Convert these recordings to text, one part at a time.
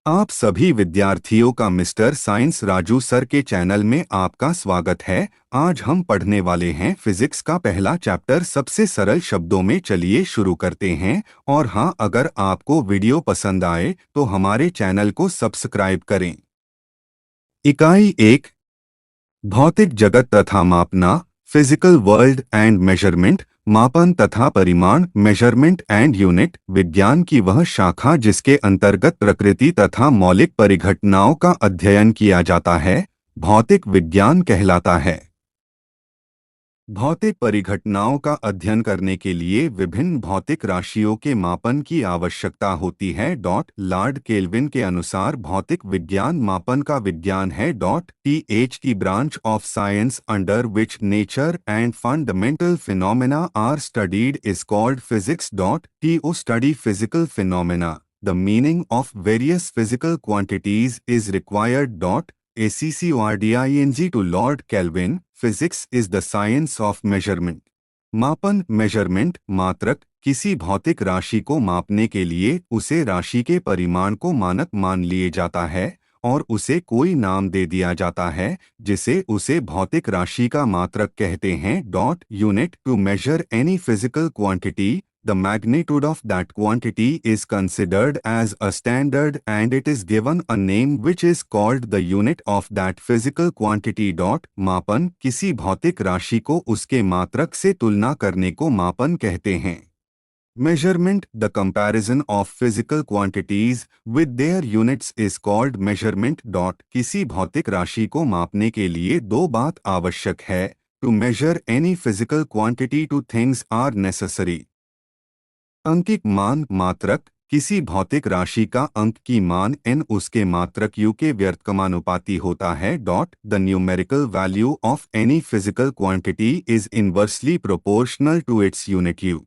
आप सभी विद्यार्थियों का मिस्टर साइंस राजू सर के चैनल में आपका स्वागत है। आज हम पढ़ने वाले हैं फिजिक्स का पहला चैप्टर सबसे सरल शब्दों में। चलिए शुरू करते हैं। और हाँ, अगर आपको वीडियो पसंद आए तो हमारे चैनल को सब्सक्राइब करें। इकाई 1, भौतिक जगत तथा मापना, फिजिकल वर्ल्ड एंड मेजरमेंट। मापन तथा परिमाण, मेजरमेंट एंड यूनिट, विज्ञान की वह शाखा जिसके अंतर्गत प्रकृति तथा मौलिक परिघटनाओं का अध्ययन किया जाता है, भौतिक विज्ञान कहलाता है। भौतिक परिघटनाओं का अध्ययन करने के लिए विभिन्न भौतिक राशियों के मापन की आवश्यकता होती है। लॉर्ड केल्विन के अनुसार भौतिक विज्ञान मापन का विज्ञान है। th की branch of science under which nature and fundamental phenomena are studied is called physics. to study physical phenomena, the meaning of various physical quantities is required. According to Lord Kelvin, physics is the science of measurement. मापन, measurement, मात्रक, किसी भौतिक राशि को मापने के लिए उसे राशि के परिमाण को मानक मान लिए जाता है और उसे कोई नाम दे दिया जाता है जिसे उसे भौतिक राशि का मात्रक कहते हैं। Unit, to measure any physical quantity, the magnitude of that quantity is considered as a standard and it is given a name which is called the unit of that physical quantity. मापन, किसी भौतिक राशि को उसके मात्रक से तुलना करने को मापन कहते हैं। Measurement, the comparison of physical quantities with their units is called measurement. किसी भौतिक राशि को मापने के लिए दो बात आवश्यक है। To measure any physical quantity, two things are necessary. अंकिक मान, मात्रक, किसी भौतिक राशि का अंक की मान n उसके मात्रक u के व्यर्थकमानुपाती होता है। The numerical value of any physical quantity is inversely proportional to its unit u।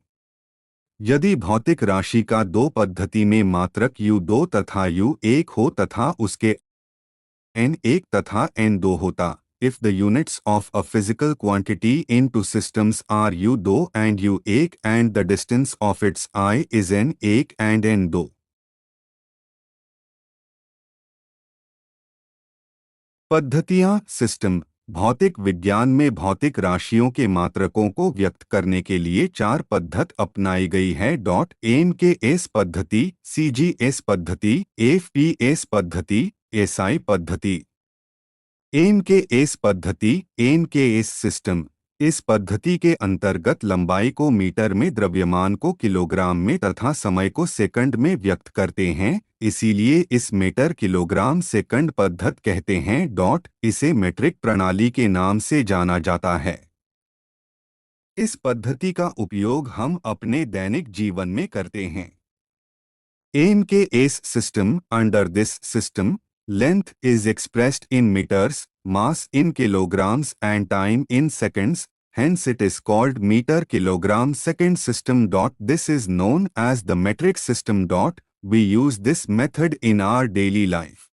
यदि भौतिक राशि का दो पद्धति में मात्रक u2 तथा u1 हो तथा उसके n1 तथा n2 होता, if the units of a physical quantity in two systems are u2 and u1 and the distance of its I is n1 and n2. पद्धतियां, सिस्टम। भौतिक विज्ञान में भौतिक राशियों के मात्रकों को व्यक्त करने के लिए चार पद्धति अपनाई गई है। एमकेएस पद्धति, सीजीएस पद्धति, एफपीएस पद्धति, एसआई पद्धति। एमकेएस पद्धति, एमकेएस सिस्टम। इस पद्धति के अंतर्गत लंबाई को मीटर में, द्रव्यमान को किलोग्राम में तथा समय को सेकंड में व्यक्त करते हैं, इसीलिए इस मीटर किलोग्राम सेकंड पद्धति कहते हैं। इसे मीट्रिक प्रणाली के नाम से जाना जाता है। इस पद्धति का उपयोग हम अपने दैनिक जीवन में करते हैं। MKS system, under this system, length is expressed in meters, mass in kilograms and time in seconds, hence it is called meter kilogram second system. This is known as the metric system. We use this method in our daily life.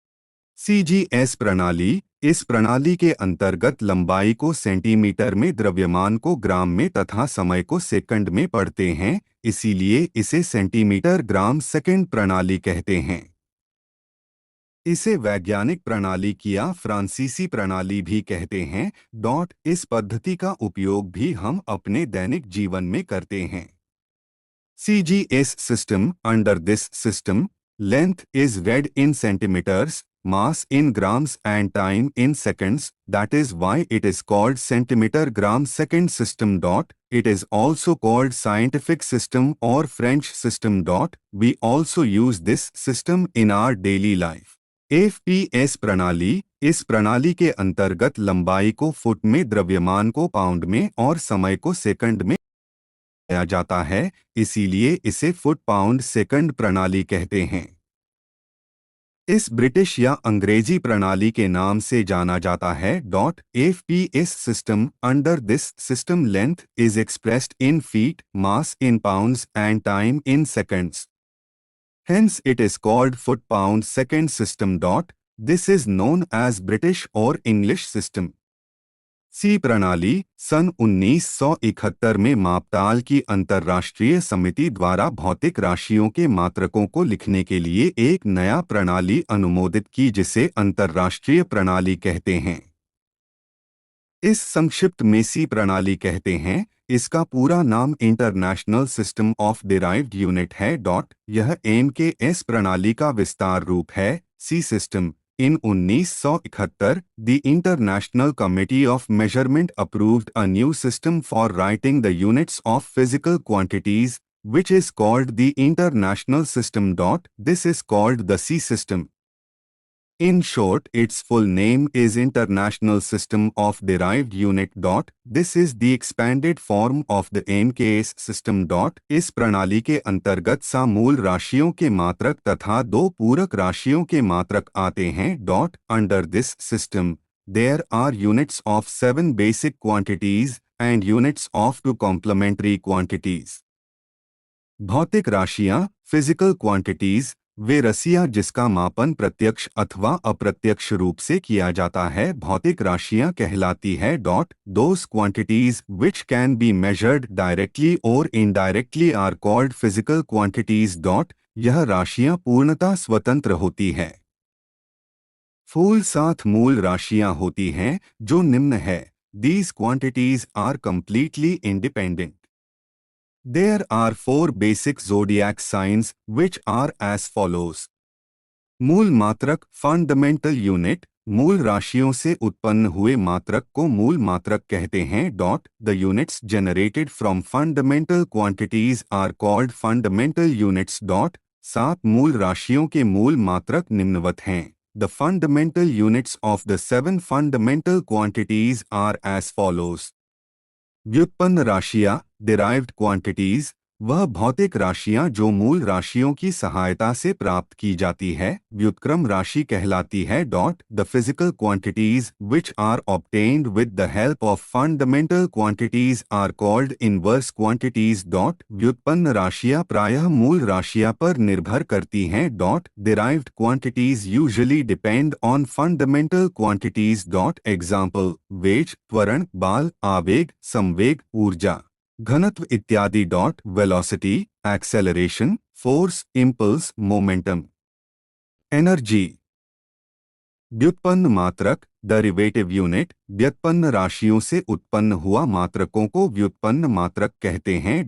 CGS प्रणाली, इस प्रणाली के अंतर्गत लंबाई को centimetre में, द्रव्यमान को ग्राम में तथा समय को सेकंड में पढ़ते हैं, इसीलिए इसे सेंटीमीटर ग्राम सेकंड प्रणाली कहते हैं। इसे वैज्ञानिक प्रणाली या फ्रांसीसी प्रणाली भी कहते हैं। इस पद्धति का उपयोग भी हम अपने दैनिक जीवन में करते हैं। CGS system, under this system, length is read in centimetres, mass in grams and time in seconds, that is why it is called centimetre gram second system. It is also called scientific system or French system. We also use this system in our daily life. FPS प्रणाली, इस प्रणाली के अंतर्गत लंबाई को foot में, द्रव्यमान को पाउंड में और समय को सेकंड में लिया जाता है, इसीलिए इसे फुट पाउंड सेकंड प्रणाली कहते हैं। इस ब्रिटिश या अंग्रेजी प्रणाली के नाम से जाना जाता है। FPS system, under this system length is expressed in feet, mass in pounds and time in seconds, hence it is called foot-pound second system. This is known as British or English system. सी प्रणाली सन 1971 में मापताल की अंतर्राष्ट्रीय समिति द्वारा भौतिक राशियों के मात्रकों को लिखने के लिए एक नया प्रणाली अनुमोदित की जिसे अंतर्राष्ट्रीय प्रणाली कहते हैं। इस संक्षिप्त में सी प्रणाली कहते हैं। इसका पूरा नाम international system of derived unit है। यह एम.के.एस प्रणाली का विस्तार रूप है। SI system in 1971 the international committee of measurement approved a new system for writing the units of physical quantities which is called the international system. This is called the C system. In short, its full name is International System of Derived Unit. This is the expanded form of the MKS system. इस प्रणाली के अंतर्गत समूल राशियों के मात्रक तथा दो पूरक राशियों के मात्रक आते हैं. Under this system, there are units of 7 basic quantities and units of 2 complementary quantities. भौतिक राशियां फिजिकल क्वांटिटीज वे रसियां जिसका मापन प्रत्यक्ष अथवा अप्रत्यक्ष रूप से किया जाता है भौतिक राशियां कहलाती है. Those quantities which can be measured directly or indirectly are called physical quantities. यह राशियां पूर्णतः स्वतंत्र होती है. फूल 7 मूल राशियां होती हैं जो निम्न है. These quantities are completely independent. There are 4 basic zodiac signs which are as follows. मूल मात्रक फंडामेंटल यूनिट मूल राशियों से उत्पन्न हुए मात्रक को मूल मात्रक कहते हैं. The units generated from fundamental quantities are called fundamental units. 7 मूल राशियों के मूल मात्रक निम्नवत हैं. The fundamental units of the 7 fundamental quantities are as follows. व्युत्पन्न राशियां डिराइव्ड क्वांटिटीज वह भौतिक राशियां जो मूल राशियों की सहायता से प्राप्त की जाती है. व्युत्क्रम राशि कहलाती है. The physical quantities which are obtained with the help of fundamental quantities are called inverse quantities. व्युत्पन्न राशियां प्रायः मूल राशियां पर निर्भर करती हैं. Derived quantities usually depend on fundamental quantities. Example वेग त्वरण बाल आवेग संवेग ऊर्जा घनत्व इत्यादि. Velocity acceleration force impulse momentum energy. व्युत्पन्न मात्रक डेरिवेटिव यूनिट व्युत्पन्न राशियों से उत्पन्न हुआ मात्रकों को व्युत्पन्न मात्रक कहते हैं.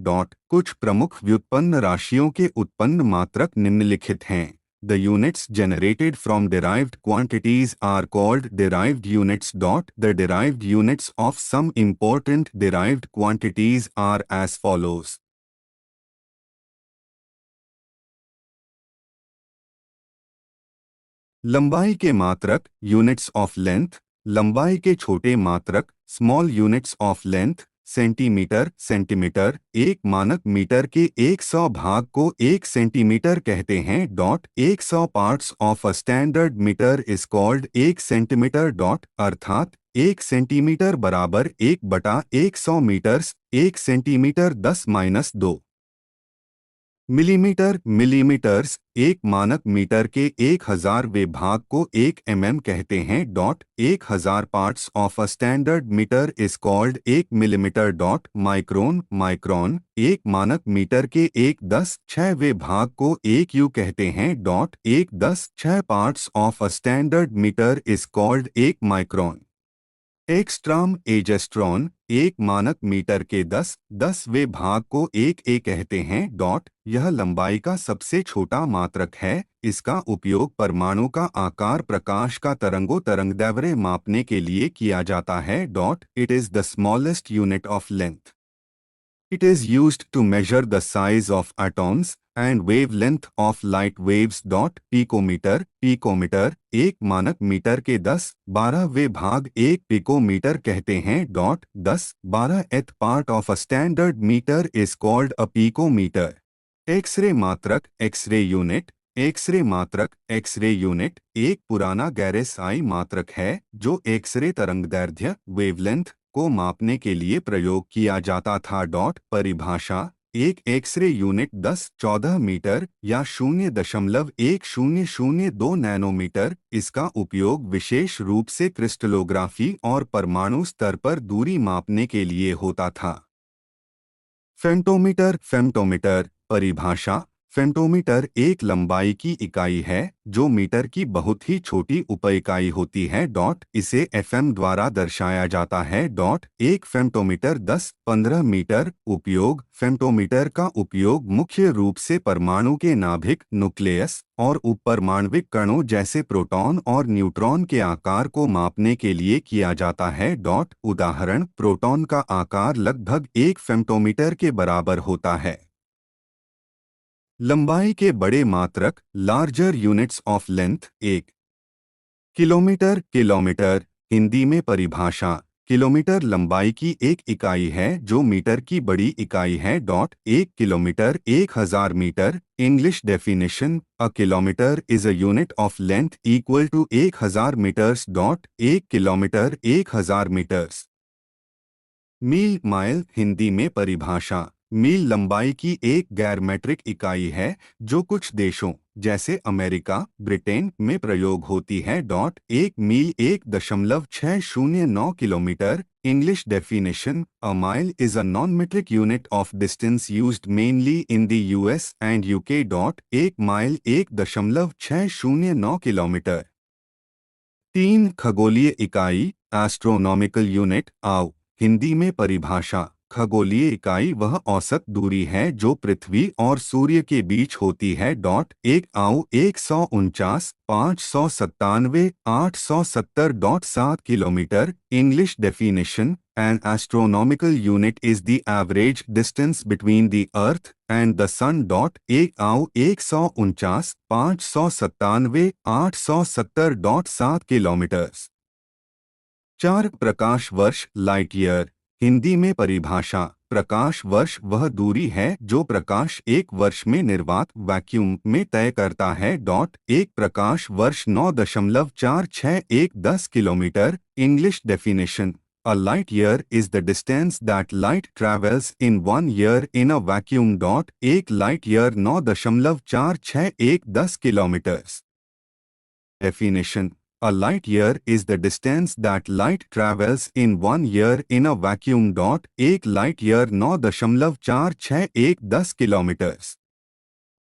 कुछ प्रमुख व्युत्पन्न राशियों के उत्पन्न मात्रक निम्नलिखित हैं. The units generated from derived quantities are called derived units. The derived units of some important derived quantities are as follows. लंबाई के मात्रक यूनिट्स ऑफ लेंथ लंबाई के छोटे मात्रक small units of length centimetre centimetre. एक मानक मीटर के 100 भाग को 1 सेंटीमीटर कहते हैं. 100 parts of a standard metre is called 1 centimetre. अर्थात 1 सेंटीमीटर बराबर 1/100 मीटर्स. 1 centimetre 10-2 millimetre millimetres. एक मानक मीटर के 1000वें भाग को 1 mm कहते हैं. 1000 parts of a standard metre is called 1 millimetre. Micron micron. एक मानक मीटर के 1/10,6वें भाग को 1 U कहते हैं. 1/10,6 parts of a standard metre is called 1 micron. एक्सट्राम एजेस्ट्रॉन. एक मानक मीटर के 10/10वें भाग को 1 A कहते हैं. यह लंबाई का सबसे छोटा मात्रक है. इसका उपयोग परमाणु का आकार प्रकाश का तरंगदैर्घ्य मापने के लिए किया जाता है. It is the smallest unit of length. It is used to measure the size of atoms and wavelength of light waves. Picometer picometer. एक मानक मीटर के 10/12वें भाग 1 पिकोमीटर कहते हैं. 10/12th part of a standard meter is called a picometer. X ray मात्रक X ray unit X ray मात्रक X ray unit एक पुराना गैर-SI मात्रक है जो एक्सरे तरंगदैर्घ्य वेवलेंथ को मापने के लिए प्रयोग किया जाता था. परिभाषा एक एक्सरे यूनिट 10-14 मीटर या 0.1002 नैनोमीटर। इसका उपयोग विशेष रूप से क्रिस्टलोग्राफी और परमाणु स्तर पर दूरी मापने के लिए होता था। फेम्टोमीटर परिभाषा। फेम्टोमीटर एक लंबाई की इकाई है जो मीटर की बहुत ही छोटी उपइकाई होती है। इसे एफएम द्वारा दर्शाया जाता है। एक फेम्टोमीटर 10-15 मीटर। उपयोग। फेम्टोमीटर का उपयोग मुख्य रूप से परमाणु के नाभिक न्यूक्लियस और उपपरमाण्विक कणों जैसे प्रोटॉन और न्यूट्रॉन के आकार को मापने के लिए किया जाता है। उदाहरण, प्रोटॉन का आकार लगभग 1 फेम्टोमीटर के बराबर होता है। लंबाई के बड़े मात्रक larger units of length. 1 kilometre Hindi में परिभाषा। किलोमीटर लंबाई की एक इकाई है जो मीटर की बड़ी इकाई है। 1 kilometre 1000 metre. English definition: a kilometre is a unit of length equal to 1000 metres. 1 kilometre 1000 metres. मील माइल हिंदी में परिभाषा। मील लंबाई की एक गैर मीट्रिक इकाई है जो कुछ देशों जैसे अमेरिका, ब्रिटेन में प्रयोग होती है। 1 मील 1.609 kilometre. English definition: a mile is a non metric unit of distance used mainly in the US and UK. 1 mile 1.609 kilometre. 3 खगोलीय इकाई एस्ट्रोनॉमिकल यूनिट। आव हिंदी में परिभाषा। खगोलीय इकाई वह औसत दूरी है जो पृथ्वी और सूर्य के बीच होती है। 1 आव 149 597 870.7 kilometre. English definition: an astronomical unit is the average distance between the earth and the sun. 1 आव 149 597 870.7 किलोमीटर्स। 4 प्रकाश वर्ष लाइट ईयर। हिंदी में परिभाषा। प्रकाश वर्ष वह दूरी है जो प्रकाश एक वर्ष में निर्वात वैक्यूम में तय करता है। 1 प्रकाश वर्ष 9.46110 kilometre. English definition: a light year is the distance that light travels in 1 year in a vacuum. 1 light year 9.46110 kilometres. Definition: a light year is the distance that light travels in 1 year in a vacuum. 1 light year 9.46110 kilometres.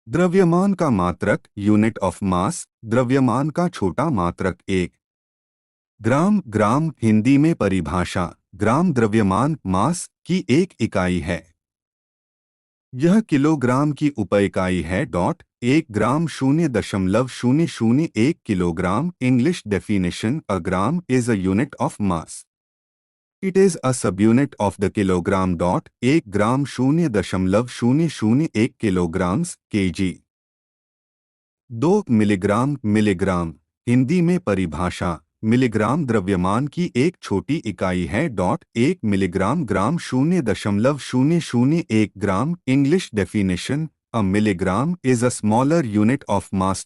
द्रव्यमान का मात्रक unit of मास। द्रव्यमान का छोटा मात्रक 1 ग्राम हिंदी में परिभाषा। ग्राम द्रव्यमान मास की एक इकाई है। यह किलोग्राम की उपइकाई है। 1 ग्राम 0.001 kilogram. English definition: a gram is a unit of mass. It is a subunit of the kilogram. 1 gram 0.001 kilograms KG. 2 milligram Hindi में परिभाषा। मिलीग्राम द्रव्यमान की एक छोटी इकाई है। 1 milligram gram 0.001 gram. English definition: a milligram is a smaller unit of mass.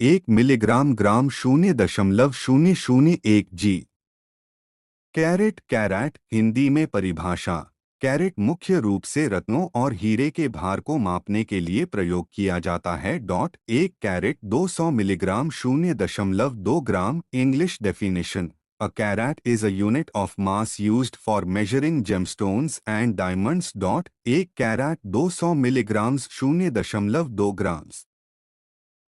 1 milligram gram 0.001 g. Carat Hindi में परिभाषा। कैरेट मुख्य रूप से रत्नों और हीरे के भार को मापने के लिए प्रयोग किया जाता है। 1 carat 200 milligram 0.2 gram. English definition: a carat is a unit of mass used for measuring gemstones and diamonds. 1 carat 200 milligram 0.2 grams.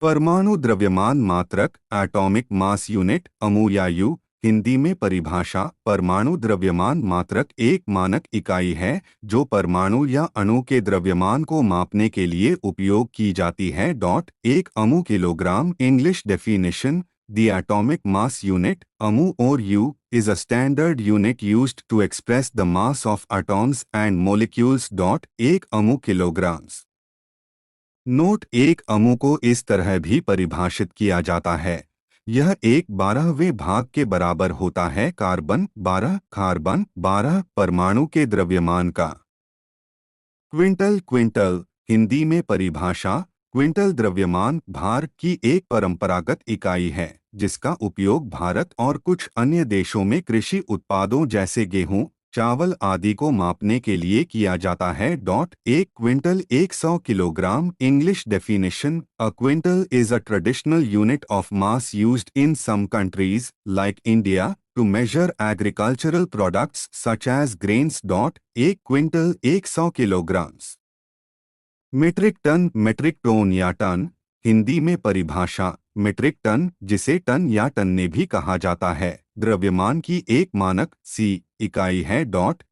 परमाणु द्रव्यमान मात्रक एटॉमिक मास यूनिट। अमू या यू हिंदी में परिभाषा। परमाणु द्रव्यमान मात्रक एक मानक इकाई है जो परमाणु या अणु के द्रव्यमान को मापने के लिए उपयोग की जाती है। 1 Amu kilogram. English definition: the atomic mass unit Amu और you is a standard unit used to express the mass of atoms and molecules. 1 Amu kilograms. Note: 1 Amu को इस तरह भी परिभाषित किया जाता है: यह 1/12वें भाग के बराबर होता है कार्बन 12 परमाणु के द्रव्यमान का। क्विंटल हिंदी में परिभाषा। क्विंटल द्रव्यमान भार की एक परंपरागत इकाई है जिसका उपयोग भारत और कुछ अन्य देशों में कृषि उत्पादों जैसे गेहूं, चावल आदि को मापने के लिए किया जाता है। एक quintal 100 kilogram. English definition: a quintal is a traditional unit of mass used in some countries like India to measure agricultural products such as grains. एक quintal 100 kilograms. Metric ton, metric ton या ton. Hindi में परिभाषा: metric ton, जिसे ton या टन्ने भी कहा जाता है, द्रव्यमान की एक मानक सी इकाई है।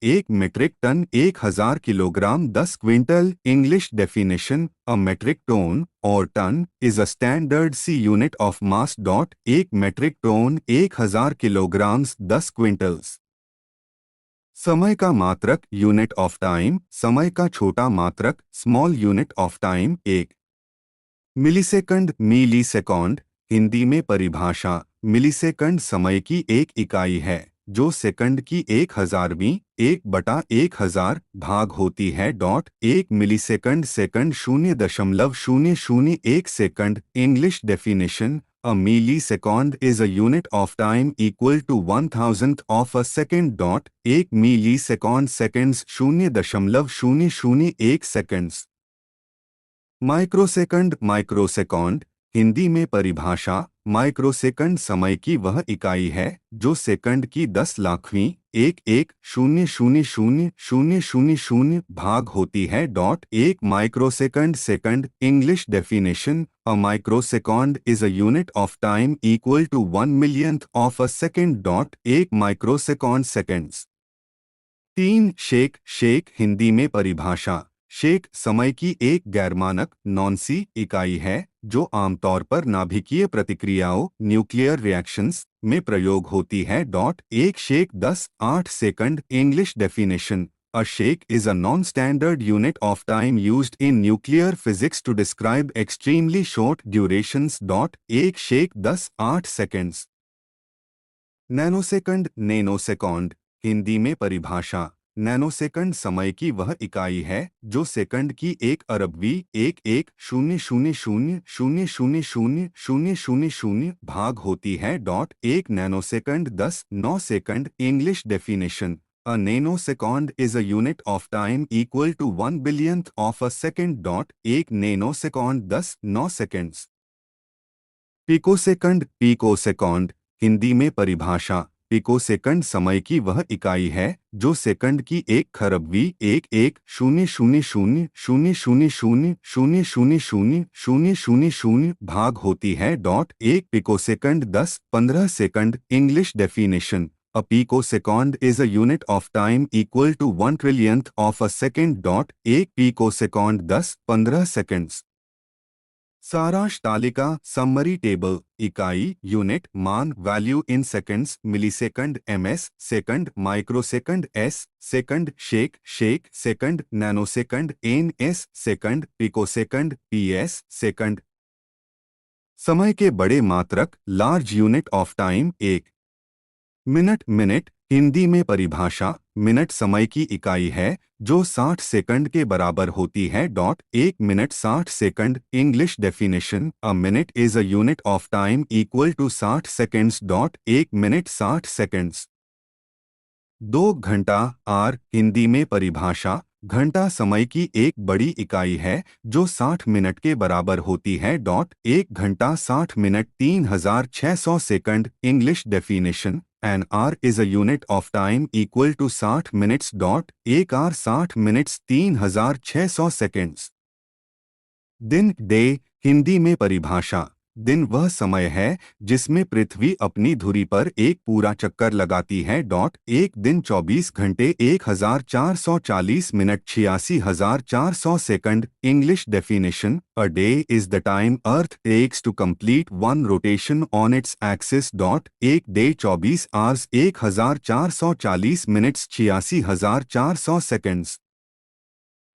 एक metric ton 1000 kilogram 10 quintal. English definition: a metric ton और ton is a standard SI unit of mass. एक मेट्रिक टन 1000 किलोग्राम 10 क्विंटल्स। समय का मात्रक यूनिट ऑफ टाइम। समय का छोटा मात्रक small unit of time 1 millisecond. Millisecond Hindi में परिभाषा: मिलीसेकंड समय की एक इकाई है जो सेकंड की 1000वीं 1/1000 भाग होती है। एक millisecond second 0.001 second. English definition: A millisecond is a unit of time equal to 1000th of a second. एक millisecond seconds 0.001 seconds. Microsecond. Microsecond Hindi में परिभाषा: माइक्रोसेकंड समय की वह इकाई है जो सेकंड की 10,00,000वीं 1.1000000 भाग होती है। एक microsecond second. English definition: a microsecond is a unit of time equal to 1 millionth of a second. एक microsecond seconds. 3 shake. Shake Hindi में परिभाषा: शेक समय की एक गैरमानक नॉन-सी इकाई है जो आमतौर पर नाभिकीय प्रतिक्रियाओं न्यूक्लियर रिएक्शंस में प्रयोग होती है। एक shake 10/8 second. English definition: a shake is a non-standard unit of time used in nuclear physics to describe extremely short durations. एक shake 10/8 seconds. Nanosecond. Nanosecond Hindi में परिभाषा: नैनोसेकंड समय की वह इकाई है जो सेकंड की 1/1000वीं 1.100000000 भाग होती है। एक nanosecond 10/9 second. English definition: a nanosecond is a unit of time equal to 1 billionth of a second. एक nanosecond 10/9 seconds. Picosecond. Picosecond Hindi में परिभाषा: पिकोसेकंड समय की वह इकाई है जो सेकंड की 1/1000वीं 1.10000000000 भाग होती है। एक picosecond 10/15 second. English definition: a picosecond is a unit of time equal to 1 trillionth of a second. एक पिकोसेकंड 10/15 सेकंड्स। सारांश तालिका समरी टेबल: इकाई यूनिट मान value in seconds millisecond ms second microsecond s second shake shake second nanosecond ns second picosecond ps second. समय के बड़े मात्रक large unit of time 1 minute. Minute Hindi में परिभाषा: मिनट समय की इकाई है जो 60 सेकंड के बराबर होती है। एक minute 60 second. English definition: a minute is a unit of time equal to 60 seconds. एक मिनट 60 सेकंड्स। 2 घंटा। आर हिंदी में परिभाषा: घंटा समय की एक बड़ी इकाई है जो 60 मिनट के बराबर होती है। एक घंटा 60 minute 3600 second. English definition: an hour is a unit of time equal to 60 minutes. एक आर 60 मिनट्स 3600 सेकंड्स। दिन। डे हिंदी में परिभाषा: दिन वह समय है जिसमें पृथ्वी अपनी धुरी पर एक पूरा चक्कर लगाती है। एक दिन 24 घंटे 1440 minute 86,400 second. English definition: a day is the time earth takes to complete one rotation on its axis. एक डे 24 आवर्स 1440 मिनट्स 86,400 सेकंड्स।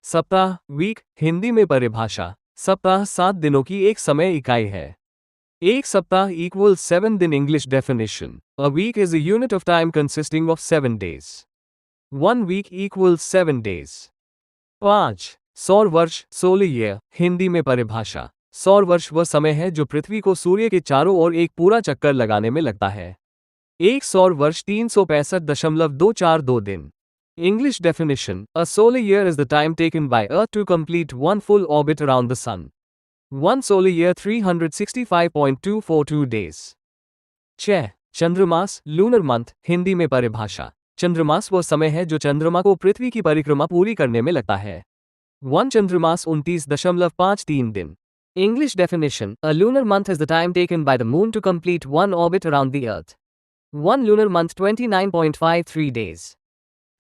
सप्ताह वीक हिंदी में परिभाषा: सप्ताह 7 दिनों की एक समय इकाई है। एक सप्ताह इक्वल 7 दिन। English definition: a week is a unit of time consisting of 7 days। 1 week equals 7 days। 5 सौर वर्ष सोलर ईयर हिंदी में परिभाषा: सौर वर्ष वह समय है जो पृथ्वी को सूर्य के चारों ओर एक पूरा चक्कर लगाने में लगता है। एक सौर वर्ष 365.242 दिन। English definition: A solar year is the time taken by Earth to complete one full orbit around the Sun. One solar year 365.242 days. 6. चंद्रमास, लूनर मंथ, हिंदी में परिभाषा। चंद्रमास वह समय है जो चंद्रमा को पृथ्वी की परिक्रमा पूरी करने में लगता है। 1 चंद्रमास 29.53 दिन। English definition: A lunar month is the time taken by the moon to complete one orbit around the earth. 1 lunar month 29.53 days.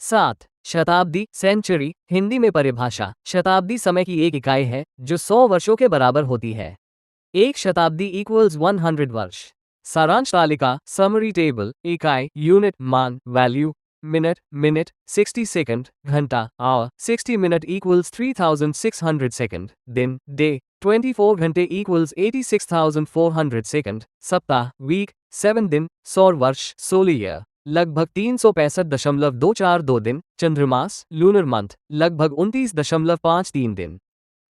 7. शताब्दी, सेंचुरी, हिंदी में परिभाषा। शताब्दी समय की एक इकाई है जो 100 वर्षों के बराबर होती है। एक शताब्दी इक्वल्स 100 वर्ष। सारांश तालिका, समरी टेबल, इकाई, यूनिट, मान, वैल्यू, मिनट, मिनट, 60 सेकंड, घंटा, आवर, 60 मिनट इक्वल्स 3600 सेकंड, दिन, डे, 24 घंटे इक्वल्स 86,400 सेकंड, सप्ताह, वीक, 7 दिन, सौर वर्ष, सोलर ईयर, लगभग 365.242 दिन, चंद्रमास, लूनर मंथ, लगभग 29.53 दिन।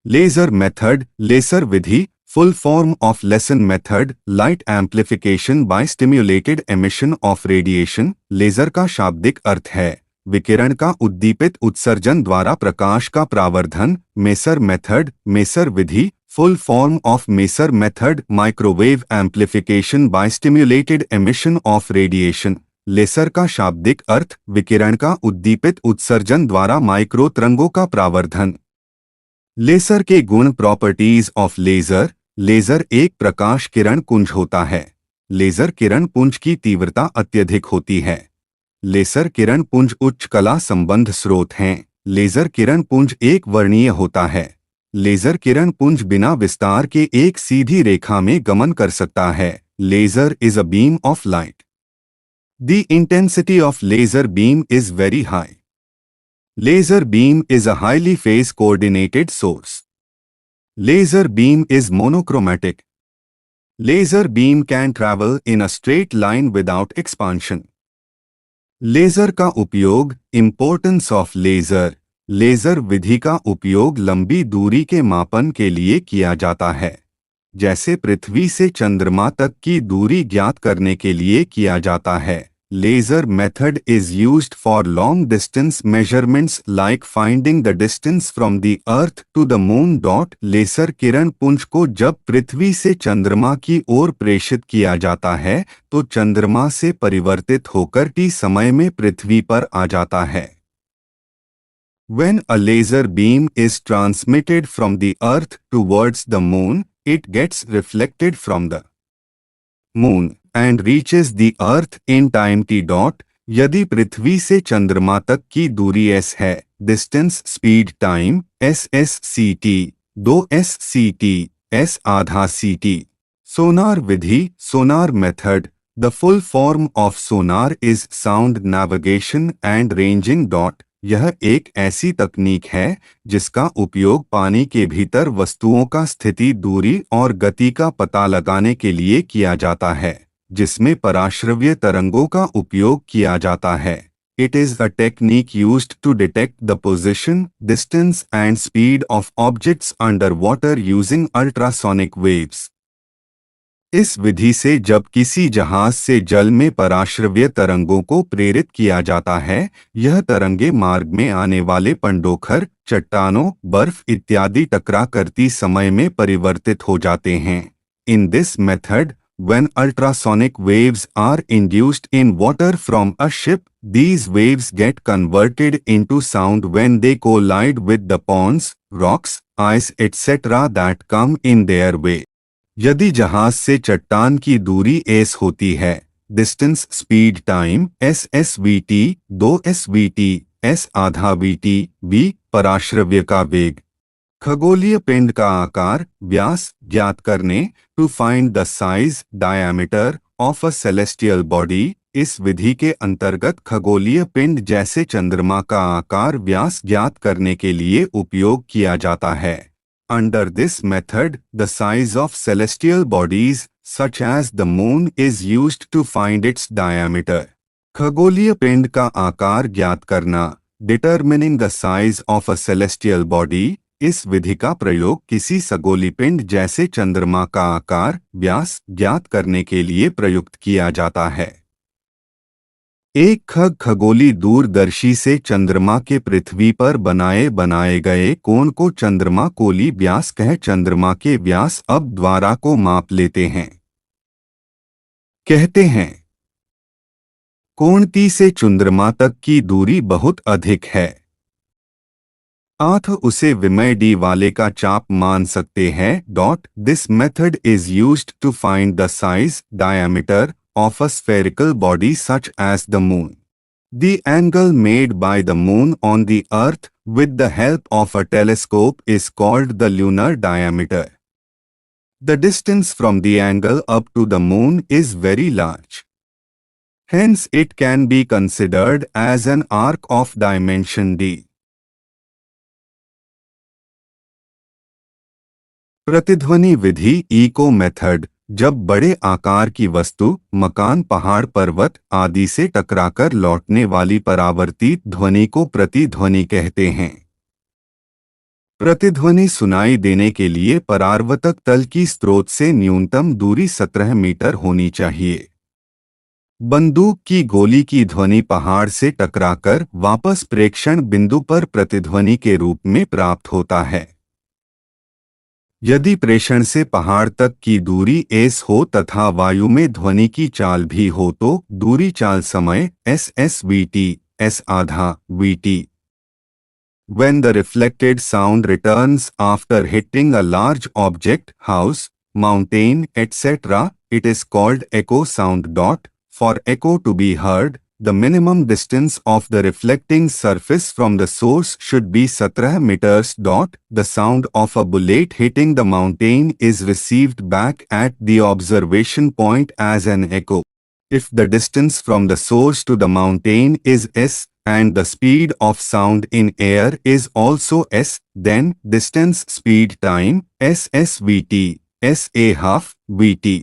लेजर मेथड, लेसर विधि, full form of lesson method, light amplification by stimulated emission of radiation। Laser का शाब्दिक अर्थ है विकिरण का उद्दीपित उत्सर्जन द्वारा प्रकाश का प्रावर्धन। मेसर मेथड, मेसर विधि, full form of maser method, microwave amplification by stimulated emission of radiation। Laser का शाब्दिक अर्थ विकिरण का उद्दीपित उत्सर्जन द्वारा माइक्रो तरंगों का प्रावर्धन। लेसर के गुण, प्रॉपर्टीज ऑफ लेजर। लेजर एक प्रकाश किरण पुंज होता है। लेजर किरण पुंज की तीव्रता अत्यधिक होती है। लेसर किरण पुंज उच्च कला संबंध स्रोत हैं। लेजर किरण पुंज एक वर्णीय होता है। लेजर किरण पुंज बिना विस्तार के एक सीधी रेखा में गमन कर सकता है। Laser is a beam of light. The intensity of laser beam is very high. Laser beam is a highly phase coordinated source. Laser beam is monochromatic. Laser beam can travel in a straight line without expansion. Laser का उपयोग, importance of laser। Laser विधि का उपयोग लंबी दूरी के मापन के लिए किया जाता है, जैसे पृथ्वी से चंद्रमा तक की दूरी ज्ञात करने के लिए किया जाता है। Laser method is used for long distance measurements like finding the distance from the earth to the moon. Laser किरण पुंज को जब पृथ्वी से चंद्रमा की ओर प्रेषित किया जाता है तो चंद्रमा से परिवर्तित होकर टी समय में पृथ्वी पर आ जाता है। When a laser beam is transmitted from the earth towards the moon, it gets reflected from the moon and reaches the earth in time t. यदि पृथ्वी से चंद्रमा तक की दूरी s है, distance, speed, time, ss/ct, 2s/ct, s आधा ct। Sonar Vidhi, Sonar method. The full form of Sonar is sound navigation and ranging. यह एक ऐसी तकनीक है जिसका उपयोग पानी के भीतर वस्तुओं का स्थिति, दूरी और गति का पता लगाने के लिए किया जाता है, जिसमें पराश्रव्य तरंगों का उपयोग किया जाता है। It is a technique used to detect the position, distance and speed of objects under water using ultrasonic waves। इस विधि से जब किसी जहाज से जल में पराश्रव्य तरंगों को प्रेरित किया जाता है, यह तरंगे मार्ग में आने वाले पंडोखर, चट्टानों, बर्फ इत्यादि टकरा करती समय में परिवर्तित हो जाते हैं। In this method, when ultrasonic waves are induced in water from a ship, these waves get converted into sound when they collide with the ponds, rocks, ice etc. that come in their way। यदि जहाज से चट्टान की दूरी s होती है, distance, speed, time, ss/vt, 2s/vt, s आधा vt, v पराश्रव्य का वेग। खगोलीय पिंड का आकार, व्यास ज्ञात करने, to find the size, diameter of a celestial body. इस विधि के अंतर्गत खगोलीय पिंड जैसे चंद्रमा का आकार, व्यास ज्ञात करने के लिए उपयोग किया जाता है। Under this method, the size of celestial bodies, such as the moon, is used to find its diameter। खगोलीय पिंड का आकार ज्ञात करना, determining the size of a celestial body। इस विधि का प्रयोग किसी खगोलीय पिंड जैसे चंद्रमा का आकार, व्यास ज्ञात करने के लिए प्रयुक्त किया जाता है। एक खगोली दूरदर्शी से चंद्रमा के पृथ्वी पर बनाए बनाए गए कोण को चंद्रमा कोली व्यास कह चंद्रमा के व्यास अब द्वारा को माप लेते हैं। कहते हैं कोण से चंद्रमा तक की दूरी बहुत अधिक है। उसे विमय डी वाले का चाप मान सकते हैं। This method is used to find the size diameter of a spherical body such as the moon. The angle made by the moon on the earth with the help of a telescope is called the lunar diameter. The distance from the angle up to the moon is very large. Hence it can be considered as an arc of dimension d. प्रतिध्वनि विधि eco method जब बड़े आकार की वस्तु मकान पहाड़ पर्वत आदि से टकराकर लौटने वाली परावर्तित ध्वनि को प्रतिध्वनि कहते हैं। प्रतिध्वनि सुनाई देने के लिए परावर्तक तल की स्रोत से न्यूनतम दूरी 17 मीटर होनी चाहिए। बंदूक की गोली की ध्वनि पहाड़ से टकराकर वापस प्रेक्षण बिंदु पर प्रतिध्वनि के रूप में प्राप्त होता है। यदि प्रेषण से पहाड़ तक की दूरी s हो तथा वायु में ध्वनि की चाल भी हो तो दूरी चाल समय s/v/t s आधा v/t। When the reflected sound returns after hitting a large object, house, mountain, etc., it is called echo sound. For echo to be heard, the minimum distance of the reflecting surface from the source should be 17 meters. The sound of a bullet hitting the mountain is received back at the observation point as an echo. If the distance from the source to the mountain is s and the speed of sound in air is also s, then distance speed time s/v/t s a half v/t.